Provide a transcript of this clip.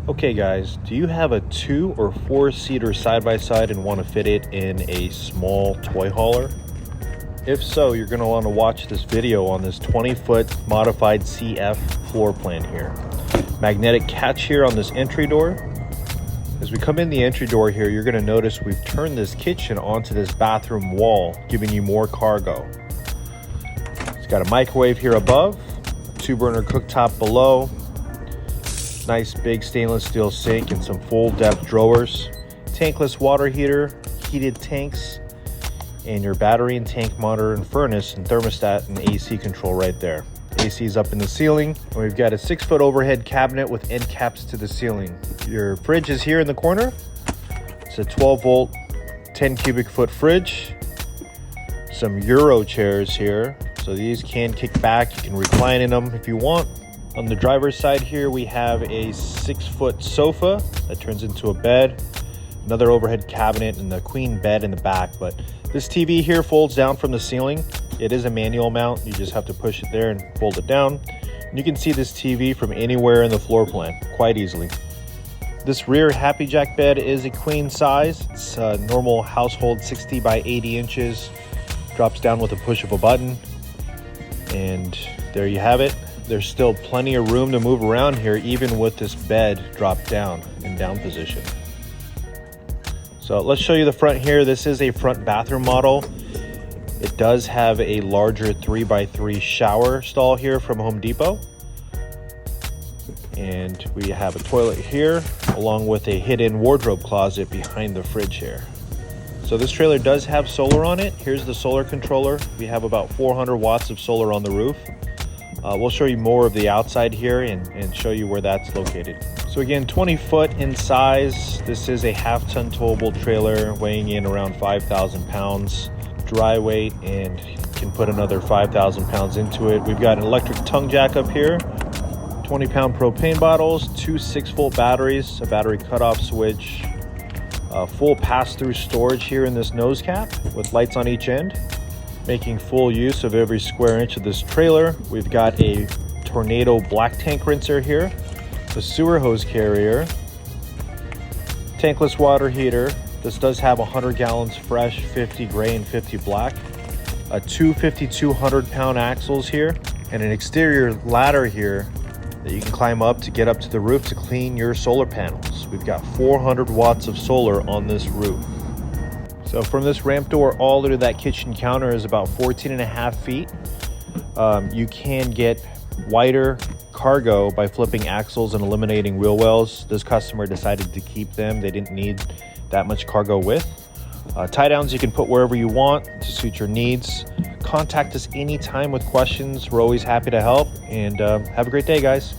Okay guys, do you have a 2 or 4 seater side-by-side and want to fit it in a small toy hauler? If so, you're going to want to watch this video on this 20-foot modified CF floor plan here. Magnetic catch here on this entry door. As we come in the entry door here, you're going to notice we've turned this kitchen onto this bathroom wall, giving you more cargo. It's got a microwave here above, 2-burner cooktop below, nice big stainless steel sink and some full depth drawers, tankless water heater, heated tanks, and your battery and tank monitor and furnace and thermostat and AC control right there. AC is up in the ceiling, and we've got a 6-foot overhead cabinet with end caps to the ceiling. Your fridge is here in the corner. It's a 12-volt, 10 cubic foot fridge. Some Euro chairs here, so these can kick back. You can recline in them if you want. On the driver's side here, we have a 6-foot sofa that turns into a bed, another overhead cabinet, and the queen bed in the back. But this TV here folds down from the ceiling. It is a manual mount. You just have to push it there and fold it down. And you can see this TV from anywhere in the floor plan quite easily. This rear Happy Jack bed is a queen size. It's a normal household 60 by 80 inches. Drops down with a push of a button. And there you have it. There's still plenty of room to move around here, even with this bed dropped down in down position. So let's show you the front here. This is a front bathroom model. It does have a larger 3x3 shower stall here from Home Depot. And we have a toilet here, along with a hidden wardrobe closet behind the fridge here. So this trailer does have solar on it. Here's the solar controller. We have about 400 watts of solar on the roof. We'll show you more of the outside here and show you where that's located. So again, 20 foot in size. This is a half-ton towable trailer weighing in around 5,000 pounds. Dry weight, and can put another 5,000 pounds into it. We've got an electric tongue jack up here, 20-pound propane bottles, 2 6-volt batteries, a battery cutoff switch, full pass-through storage here in this nose cap with lights on each end. Making full use of every square inch of this trailer. We've got a Tornado black tank rinser here, the sewer hose carrier, tankless water heater. This does have 100 gallons fresh, 50 gray and 50 black, a 2 5,200-pound axles here, and an exterior ladder here that you can climb up to get up to the roof to clean your solar panels. We've got 400 watts of solar on this roof. So from this ramp door all the way to that kitchen counter is about 14.5 feet. You can get wider cargo by flipping axles and eliminating wheel wells. This customer decided to keep them. They didn't need that much cargo width. Tie downs you can put wherever you want to suit your needs. Contact us anytime with questions. We're always happy to help, and have a great day, guys.